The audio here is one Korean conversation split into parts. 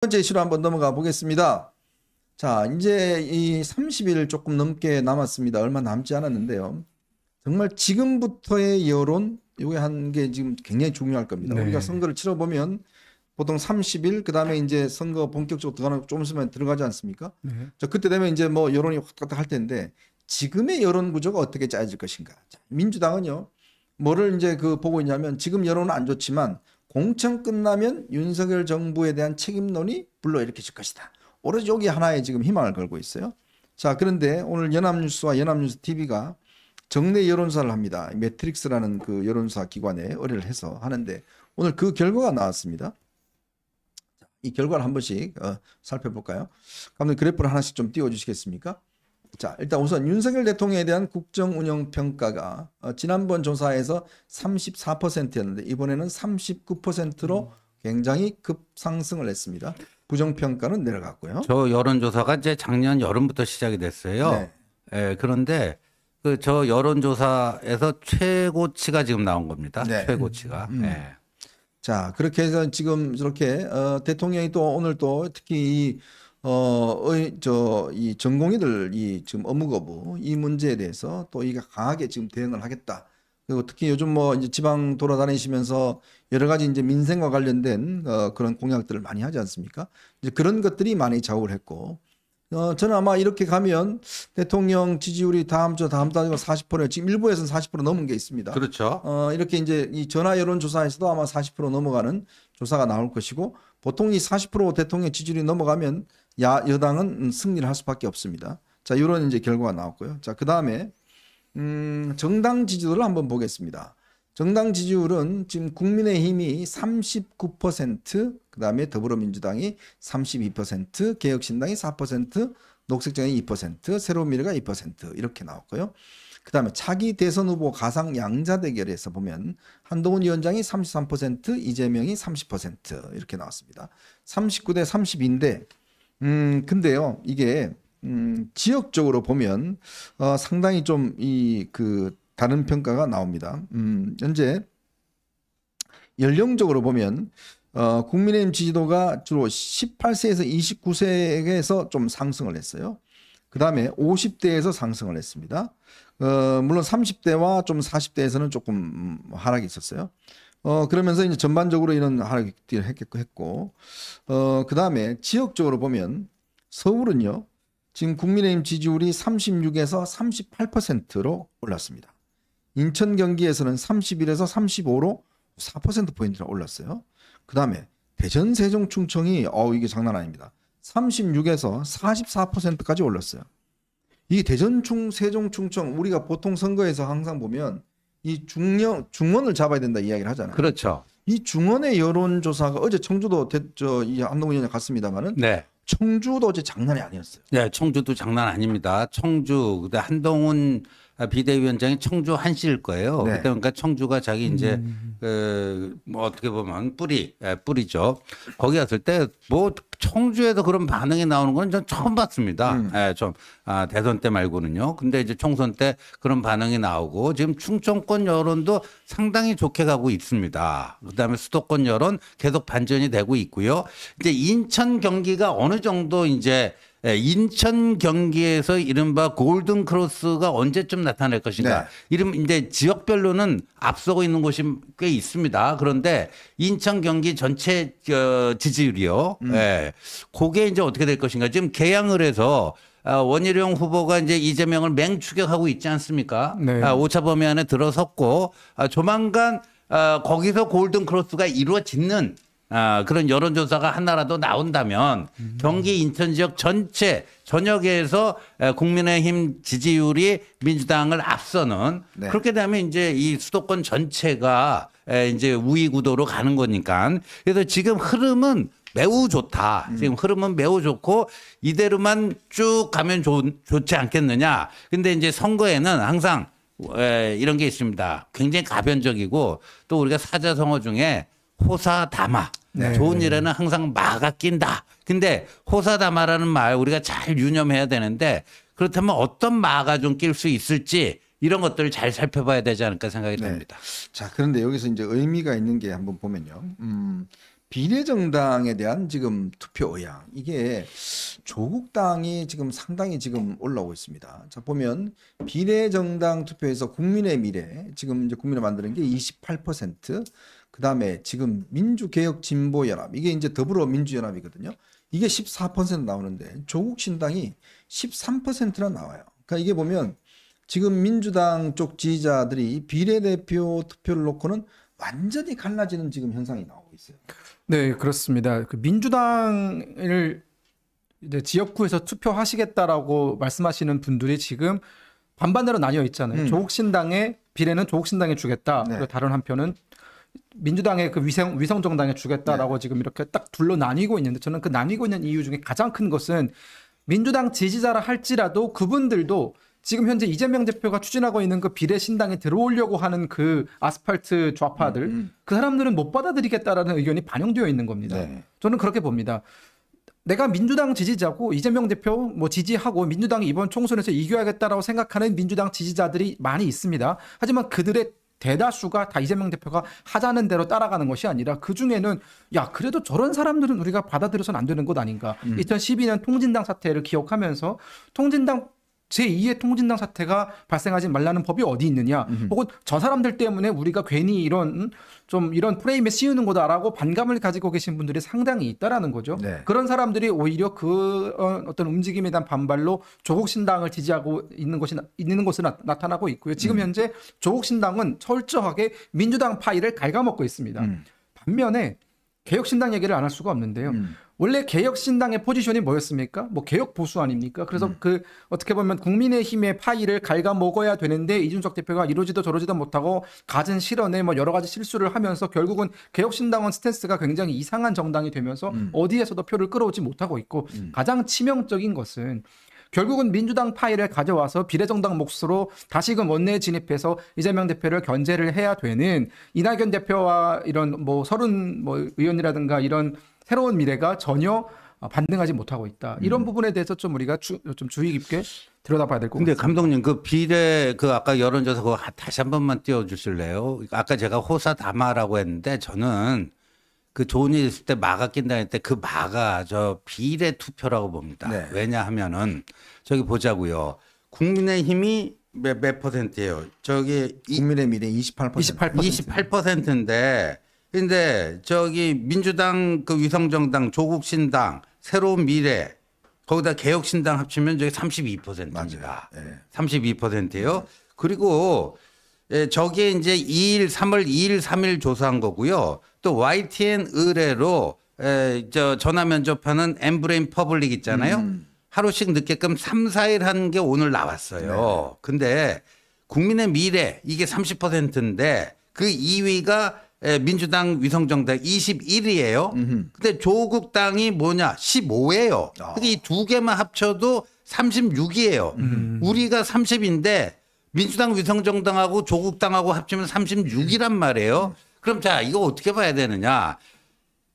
번째 이슈로 한번 넘어가 보겠습니다. 자, 이제 이 30일 조금 넘게 남았습니다. 얼마 남지 않았는데요. 정말 지금부터의 여론, 이게 한 게 지금 굉장히 중요할 겁니다. 네. 우리가 선거를 치러보면 보통 30일, 그 다음에 이제 선거 본격적으로 들어가는 좀 있으면 들어가지 않습니까? 네. 자, 그때 되면 이제 뭐 여론이 확 갔다 할 텐데 지금의 여론 구조가 어떻게 짜여질 것인가. 자, 민주당은요, 뭐를 이제 보고 있냐면 지금 여론은 안 좋지만 공천 끝나면 윤석열 정부에 대한 책임론이 불러일으켜질 것이다. 오로지 여기 하나에 지금 희망을 걸고 있어요. 자, 그런데 오늘 연합뉴스와 연합뉴스 TV가 정례 여론조사를 합니다. 매트릭스라는 그 여론조사 기관에 의뢰를 해서 하는데 오늘 그 결과가 나왔습니다. 이 결과를 한 번씩 살펴볼까요? 감독님 그래프를 하나씩 좀 띄워주시겠습니까? 자, 일단 우선 윤석열 대통령에 대한 국정 운영 평가가 지난번 조사에서 34%였는데 이번에는 39%로 굉장히 급상승을 했습니다. 부정평가는 내려갔고요. 저 여론조사가 이제 작년 여름부터 시작이 됐어요. 네. 예, 그런데 저 여론조사에서 최고치가 지금 나온 겁니다. 네. 최고치가. 예. 자, 그렇게 해서 지금 저렇게 대통령이 또 오늘 또 특히 이 전공의들 이 지금 업무 거부 이 문제에 대해서 또 이게 강하게 지금 대응을 하겠다. 그리고 특히 요즘 뭐 이제 지방 돌아다니시면서 여러 가지 이제 민생과 관련된 그런 공약들을 많이 하지 않습니까? 이제 그런 것들이 많이 좌우를 했고, 저는 아마 이렇게 가면 대통령 지지율이 다음 달 40%, 지금 일부에서는 40% 넘은 게 있습니다. 그렇죠. 이렇게 이제 이 전화 여론조사에서도 아마 40% 넘어가는 조사가 나올 것이고, 보통 이 40% 대통령 지지율이 넘어가면 여당은 승리를 할 수밖에 없습니다. 자, 이런 이제 결과가 나왔고요. 자, 그 다음에 정당 지지율을 한번 보겠습니다. 정당 지지율은 지금 국민의힘이 39%, 그 다음에 더불어민주당이 32%, 개혁신당이 4%, 녹색정당이 2%, 새로운미래가 2% 이렇게 나왔고요. 그 다음에 차기 대선 후보 가상 양자 대결에서 보면 한동훈 위원장이 33%, 이재명이 30% 이렇게 나왔습니다. 39대 32인데, 근데요, 이게 지역적으로 보면 상당히 좀 다른 평가가 나옵니다. 현재 연령적으로 보면 국민의힘 지지도가 주로 18세에서 29세에서 좀 상승을 했어요. 그 다음에 50대에서 상승을 했습니다. 물론 30대와 좀 40대에서는 조금 하락이 있었어요. 그러면서 이제 전반적으로 이런 하락이 했고, 그 다음에 지역적으로 보면 서울은요, 지금 국민의힘 지지율이 36에서 38%로 올랐습니다. 인천 경기에서는 31에서 35로 4%포인트나 올랐어요. 그 다음에 대전 세종 충청이 이게 장난 아닙니다. 36에서 44%까지 올랐어요. 이 대전 세종 충청 우리가 보통 선거에서 항상 보면 이 중원을 잡아야 된다 이야기를 하잖아요. 그렇죠. 이 중원의 여론조사가 어제 청주도 이 한동훈 의원이 갔습니다만은 네. 청주도 어제 장난이 아니었어요. 네, 청주도 장난 아닙니다. 청주, 근데 한동훈 비대위원장이 청주 한시일 거예요. 네. 그때 그러니까 청주가 자기 이제 뭐 어떻게 보면 뿌리죠. 거기 갔을 때 뭐 청주에서 그런 반응이 나오는 건 전 처음 봤습니다. 예, 대선 때 말고는요. 근데 이제 총선 때 그런 반응이 나오고 지금 충청권 여론도 상당히 좋게 가고 있습니다. 그다음에 수도권 여론 계속 반전이 되고 있고요. 이제 인천 경기가 어느 정도 이제 인천 경기에서 이른바 골든 크로스가 언제쯤 나타날 것인가. 네. 이제 지역별로는 앞서고 있는 곳이 꽤 있습니다. 그런데 인천 경기 전체 지지율이요. 예. 그게 이제 어떻게 될 것인가. 지금 개항을 해서 원희룡 후보가 이제 이재명을 맹추격하고 있지 않습니까? 네. 5차 범위 안에 들어섰고 조만간 거기서 골든 크로스가 이루어지는 그런 여론조사가 하나라도 나온다면 경기 인천 지역 전체 전역에서 국민의힘 지지율이 민주당을 앞서는 네. 그렇게 되면 이제 이 수도권 전체가 이제 우위 구도로 가는 거니까 그래서 지금 흐름은 매우 좋다. 지금 흐름은 매우 좋고 이대로만 쭉 가면 좋지 않겠느냐. 근데 이제 선거에는 항상 이런 게 있습니다. 굉장히 가변적이고 또 우리가 사자성어 중에 호사다마. 네. 좋은 일에는 항상 마가 낀다. 근데 호사다마라는 말 우리가 잘 유념해야 되는데 그렇다면 어떤 마가 좀 낄 수 있을지 이런 것들을 잘 살펴봐야 되지 않을까 생각이 네. 듭니다. 자, 그런데 여기서 이제 의미가 있는 게 한번 보면요. 비례정당에 대한 지금 투표 의향 이게 조국 당이 지금 상당히 지금 올라오고 있습니다. 자 보면 비례정당 투표에서 국민의 미래 지금 이제 국민을 만드는 게 28%, 그다음에 지금 민주개혁진보연합 이게 이제 더불어민주연합이거든요. 이게 14% 나오는데 조국 신당이 13%나 나와요. 그러니까 이게 보면 지금 민주당 쪽 지지자들이 비례대표 투표를 놓고는 완전히 갈라지는 지금 현상이 나오고 있어요. 네, 그렇습니다. 그 민주당을 이제 지역구에서 투표하시겠다라고 말씀하시는 분들이 지금 반반으로 나뉘어 있잖아요. 조국 신당의 비례는 조국 신당에 주겠다. 네. 그리고 다른 한편은 민주당의 그 위성 정당에 주겠다라고 지금 이렇게 딱 둘로 나뉘고 있는데 저는 그 나뉘고 있는 이유 중에 가장 큰 것은 민주당 지지자라 할지라도 그분들도 지금 현재 이재명 대표가 추진하고 있는 그 비례 신당에 들어오려고 하는 그 아스팔트 좌파들 그 사람들은 못 받아들이겠다라는 의견이 반영되어 있는 겁니다. 네. 저는 그렇게 봅니다. 내가 민주당 지지자고 이재명 대표 뭐 지지하고 민주당이 이번 총선에서 이겨야겠다라고 생각하는 민주당 지지자들이 많이 있습니다. 하지만 그들의 대다수가 다 이재명 대표가 하자는 대로 따라가는 것이 아니라 그중에는 야 그래도 저런 사람들은 우리가 받아들여서는 안 되는 것 아닌가. 2012년 통진당 사태를 기억하면서 통진당 제2의 통진당 사태가 발생하지 말라는 법이 어디 있느냐. 혹은 저 사람들 때문에 우리가 괜히 이런 좀 이런 프레임에 씌우는 거다라고 반감을 가지고 계신 분들이 상당히 있다라는 거죠. 네. 그런 사람들이 오히려 그 어떤 움직임에 대한 반발로 조국 신당을 지지하고 있는 것이 나타나고 있고요. 지금 현재 조국 신당은 철저하게 민주당 파이를 갉아먹고 있습니다. 반면에 개혁신당 얘기를 안 할 수가 없는데요. 원래 개혁신당의 포지션이 뭐였습니까? 뭐 개혁 보수 아닙니까? 그래서 그 어떻게 보면 국민의힘의 파이를 갉아먹어야 되는데 이준석 대표가 이러지도 저러지도 못하고 갖은 실언에 뭐 여러 가지 실수를 하면서 결국은 개혁신당은 스탠스가 굉장히 이상한 정당이 되면서 어디에서도 표를 끌어오지 못하고 있고 가장 치명적인 것은 결국은 민주당 파이를 가져와서 비례정당 몫으로 다시금 원내에 진입해서 이재명 대표를 견제를 해야 되는 이낙연 대표와 이런 뭐 서른 뭐 의원이라든가 이런 새로운 미래가 전혀 반등하지 못하고 있다. 이런 부분에 대해서 좀 우리가 좀 주의 깊게 들여다봐야 될 것 근데 같습니다. 감독님 그 비례 그 아까 여론조사 그거 다시 한 번만 띄워주실래요? 아까 제가 호사다마라고 했는데 저는 그 좋은 일 있을 때 마가 낀다 했을 때 그 마가 저 비례 투표라고 봅니다. 네. 왜냐하면은 저기 보자고요. 국민의힘이 몇 퍼센트예요? 저기 국민의 미래 28%. 28%인데 근데 저기 민주당 그 위성정당 조국신당 새로운 미래 거기다 개혁신당 합치면 저기 32%입니다. 맞아요. 네. 32%예요. 그리고 저게 이제 3월 2일, 3일 조사한 거고요. 또 YTN 의뢰로 저 전화 면접하는 엠브레인 퍼블릭 있잖아요. 하루씩 늦게끔 3, 4일 한 게 오늘 나왔어요. 근데 국민의 미래 이게 30%인데 그 2위가 민주당 위성정당 21이에요. 근데 조국당이 뭐냐 15예요. 그러니까 이 두 개만 합쳐도 36이에요. 우리가 30인데 민주당 위성정당하고 조국당하고 합치면 36이란 말이에요. 그럼 자 이거 어떻게 봐야 되느냐.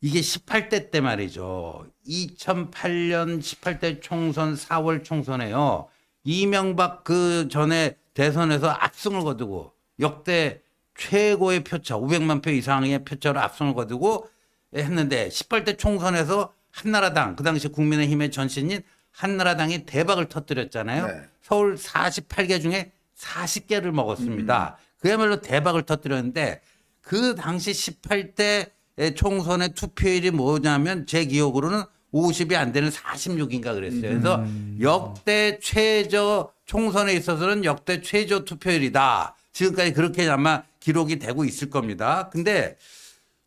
이게 18대 때 말이죠. 2008년 18대 총선 4월 총선에요. 이명박 그 전에 대선에서 압승을 거두고 역대 최고의 표차 500만 표 이상의 표차로 압승을 거두고 했는데 18대 총선에서 한나라당 그 당시 국민의힘의 전신인 한나라당이 대박을 터뜨렸잖아요. 네. 서울 48개 중에 40개를 먹었습니다. 그야말로 대박을 터뜨렸는데 그 당시 18대 총선의 투표율이 뭐냐면 제 기억으로는 50이 안 되는 46인가 그랬어요. 그래서 역대 최저 총선에 있어서는 역대 최저 투표율이다. 지금까지 그렇게 아마 기록이 되고 있을 겁니다. 근데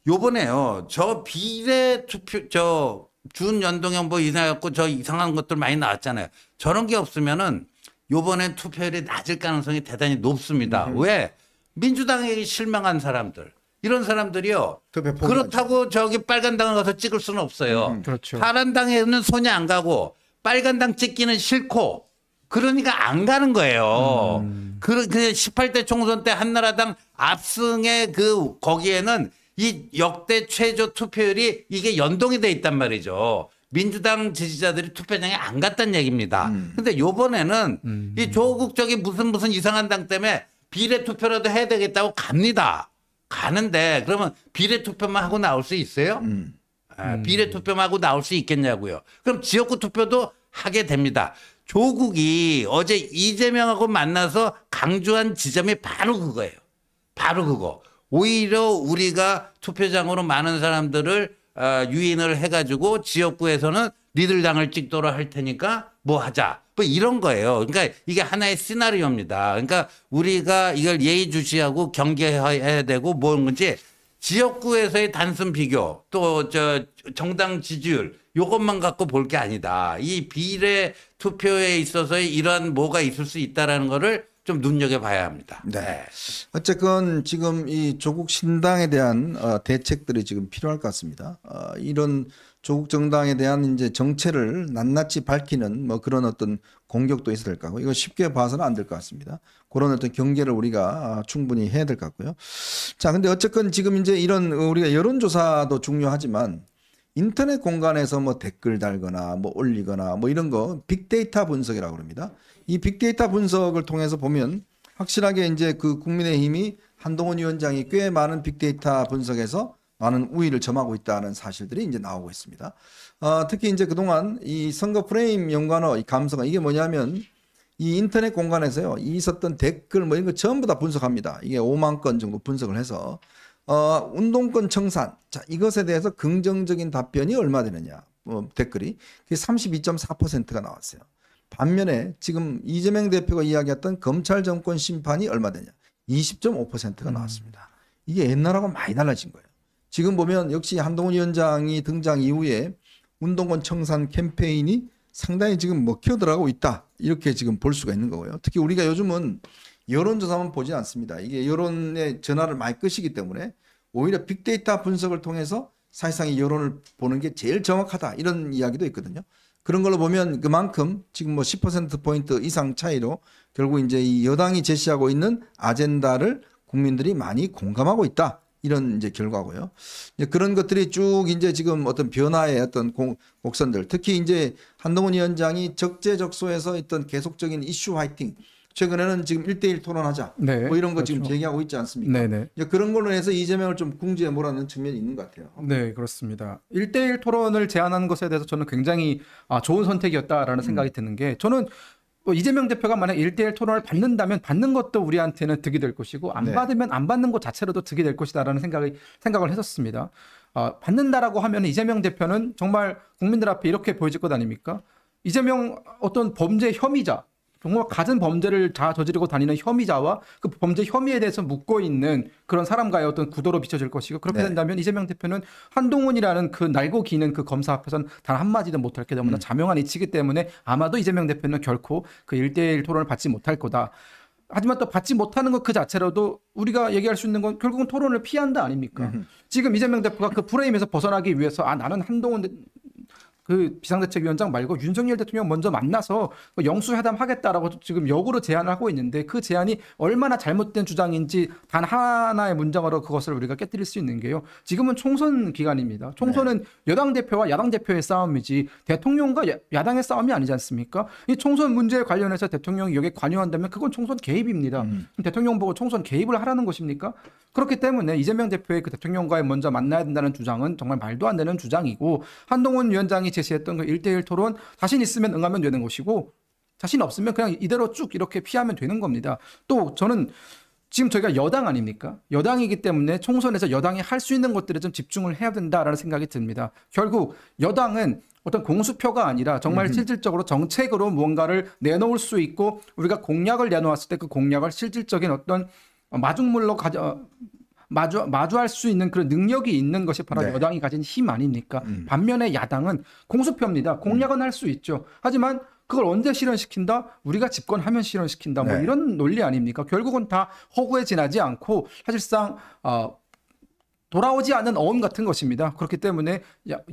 요번에요. 저 비례 투표 저 준연동형 뭐 이상했고 저 이상한 것들 많이 나왔잖아요. 저런 게 없으면은 요번엔 투표율이 낮을 가능성이 대단히 높습니다. 왜? 민주당에게 실망한 사람들. 이런 사람들이요. 그렇다고 저기 빨간당을 가서 찍을 수는 없어요. 그렇죠. 파란당에는 손이 안 가고 빨간당 찍기는 싫고 그러니까 안 가는 거예요. 그 18대 총선 때 한나라당 압승의 그 거기에는 이 역대 최저 투표율이 이게 연동이 돼 있단 말이죠. 민주당 지지자들이 투표장에 안 갔다는 얘기입니다. 근데 요번에는 이 조국 저기 무슨 이상한 당 때문에 비례 투표라도 해야 되겠다고 갑니다. 가는데 그러면 비례 투표만 하고 나올 수 있어요? 비례 투표하고 나올 수 있겠냐고요. 그럼 지역구 투표도 하게 됩니다. 조국이 어제 이재명하고 만나서 강조한 지점이 바로 그거예요. 바로 그거. 오히려 우리가 투표장으로 많은 사람들을 유인을 해가지고 지역구에서는 니들 당을 찍도록 할 테니까 뭐 하자. 뭐 이런 거예요. 그러니까 이게 하나의 시나리오입니다. 그러니까 우리가 이걸 예의주시하고 경계해야 되고 뭐인 건지 지역구에서의 단순 비교 또 정당 지지율 요것만 갖고 볼 게 아니다. 이 비례 투표에 있어서의 이러한 뭐가 있을 수 있다라는 거를 좀 눈여겨봐야 합니다. 네. 어쨌건 지금 이 조국 신당에 대한 대책들이 지금 필요할 것 같습니다. 이런 조국 정당에 대한 이제 정체를 낱낱이 밝히는 뭐 그런 어떤 공격도 있어야 될 것 같고 이거 쉽게 봐서는 안 될 것 같습니다. 그런 어떤 경계를 우리가 충분히 해야 될 것 같고요. 자, 근데 어쨌건 지금 이제 이런 우리가 여론조사도 중요하지만 인터넷 공간에서 뭐 댓글 달거나 뭐 올리거나 뭐 이런 거 빅데이터 분석이라고 그럽니다. 이 빅데이터 분석을 통해서 보면 확실하게 이제 그 국민의힘이 한동훈 위원장이 꽤 많은 빅데이터 분석에서 많은 우위를 점하고 있다는 사실들이 이제 나오고 있습니다. 특히 이제 그동안 이 선거 프레임 연관어 이 감성어 이게 뭐냐면 이 인터넷 공간에서요 있었던 댓글 뭐 이런 거 전부 다 분석합니다. 이게 5만 건 정도 분석을 해서 운동권 청산 자 이것에 대해서 긍정적인 답변이 얼마 되느냐 댓글이 그게 32.4%가 나왔어요. 반면에 지금 이재명 대표가 이야기했던 검찰 정권 심판이 얼마 되냐 20.5%가 나왔습니다. 이게 옛날하고 많이 달라진 거예요. 지금 보면 역시 한동훈 위원장이 등장 이후에 운동권 청산 캠페인이 상당히 지금 먹혀들어가고 있다. 이렇게 지금 볼 수가 있는 거고요. 특히 우리가 요즘은 여론조사만 보지 않습니다. 이게 여론의 전화를 많이 끄시기 때문에 오히려 빅데이터 분석을 통해서 사실상 이 여론을 보는 게 제일 정확하다. 이런 이야기도 있거든요. 그런 걸로 보면 그만큼 지금 뭐 10%포인트 이상 차이로 결국 이제 이 여당이 제시하고 있는 아젠다를 국민들이 많이 공감하고 있다. 이런 이제 결과고요. 이제 그런 것들이 쭉 이제 지금 어떤 변화의 어떤 곡선들, 특히 이제 한동훈 위원장이 적재적소에서 어떤 계속적인 이슈 화이팅, 최근에는 지금 1대1 토론하자, 네, 뭐 이런 거 그렇죠. 지금 제기하고 있지 않습니까? 네네. 이제 그런 걸로 해서 이재명을 좀 궁지에 몰아넣는 측면이 있는 것 같아요. 네, 그렇습니다. 1대1 토론을 제안하는 것에 대해서 저는 굉장히 좋은 선택이었다라는 생각이 드는 게 저는 뭐 이재명 대표가 만약 1대1 토론을 받는다면 받는 것도 우리한테는 득이 될 것이고 안 네. 받으면 안 받는 것 자체로도 득이 될 것이다라는 생각을 했었습니다. 받는다라고 하면 이재명 대표는 정말 국민들 앞에 이렇게 보여질 것 아닙니까? 이재명 어떤 범죄 혐의자 정말 갖은 범죄를 다 저지르고 다니는 혐의자와 그 범죄 혐의에 대해서 묻고 있는 그런 사람과의 어떤 구도로 비춰질 것이고 그렇게 네. 된다면 이재명 대표는 한동훈이라는 그 날고 기는 그 검사 앞에서는 단 한마디도 못할 게 너무나 자명한 이치이기 때문에 아마도 이재명 대표는 결코 그 1대1 토론을 받지 못할 거다. 하지만 또 받지 못하는 것 그 자체로도 우리가 얘기할 수 있는 건 결국은 토론을 피한다 아닙니까? 지금 이재명 대표가 그 프레임에서 벗어나기 위해서 나는 한동훈 그 비상대책위원장 말고 윤석열 대통령 먼저 만나서 영수회담 하겠다라고 지금 역으로 제안을 하고 있는데 그 제안이 얼마나 잘못된 주장인지 단 하나의 문장으로 그것을 우리가 깨뜨릴 수 있는 게요. 지금은 총선 기간입니다. 총선은 여당 대표와 야당 대표의 싸움이지 대통령과 야당의 싸움이 아니지 않습니까? 이 총선 문제에 관련해서 대통령이 여기에 관여한다면 그건 총선 개입입니다. 대통령 보고 총선 개입을 하라는 것입니까? 그렇기 때문에 이재명 대표의 그 대통령과의 먼저 만나야 된다는 주장은 정말 말도 안 되는 주장이고 한동훈 위원장이 제시했던 그 1대1 토론 자신 있으면 응하면 되는 것이고 자신 없으면 그냥 이대로 쭉 이렇게 피하면 되는 겁니다. 또 저는 지금 저희가 여당 아닙니까? 여당이기 때문에 총선에서 여당이 할 수 있는 것들에 좀 집중을 해야 된다라는 생각이 듭니다. 결국 여당은 어떤 공수표가 아니라 정말 실질적으로 정책으로 무언가를 내놓을 수 있고 우리가 공약을 내놓았을 때 그 공약을 실질적인 어떤 마중물로 마주할 수 있는 그런 능력이 있는 것이 바로 네. 여당이 가진 힘 아닙니까? 반면에 야당은 공수표입니다. 공약은 할 수 있죠. 하지만 그걸 언제 실현시킨다? 우리가 집권하면 실현시킨다. 뭐 네. 이런 논리 아닙니까? 결국은 다 허구에 지나지 않고 사실상 돌아오지 않는 어음 같은 것입니다. 그렇기 때문에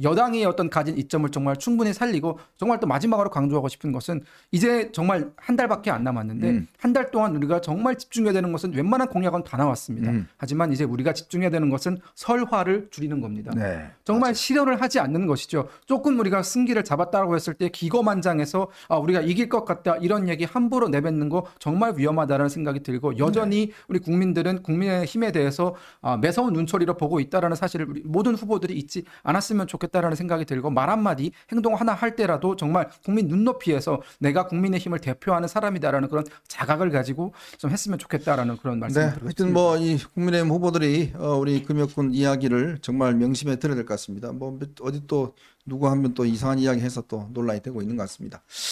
여당이 어떤 가진 이점을 정말 충분히 살리고 정말 또 마지막으로 강조하고 싶은 것은 이제 정말 한 달밖에 안 남았는데 한 달 동안 우리가 정말 집중해야 되는 것은 웬만한 공약은 다 나왔습니다. 하지만 이제 우리가 집중해야 되는 것은 설화를 줄이는 겁니다. 네. 정말 실현을 하지 않는 것이죠. 조금 우리가 승기를 잡았다고 했을 때 기고만장해서 우리가 이길 것 같다 이런 얘기 함부로 내뱉는 거 정말 위험하다는 생각이 들고 여전히 우리 국민들은 국민의 힘에 대해서 매서운 눈초리로 보고 있다라는 사실을 우리 모든 후보들이 잊지 않았으면 좋겠다라는 생각이 들고 말 한마디 행동 하나 할 때라도 정말 국민 눈높이에서 내가 국민의힘을 대표하는 사람이다라는 그런 자각을 가지고 좀 했으면 좋겠다라는 그런 말씀을 네, 드리고 하여튼 싶습니다. 뭐 이 국민의힘 후보들이 우리 금혁군 이야기를 정말 명심해 들어야 될 것 같습니다. 뭐 어디 또 누구 하면 또 이상한 이야기 해서 또 논란이 되고 있는 것 같습니다.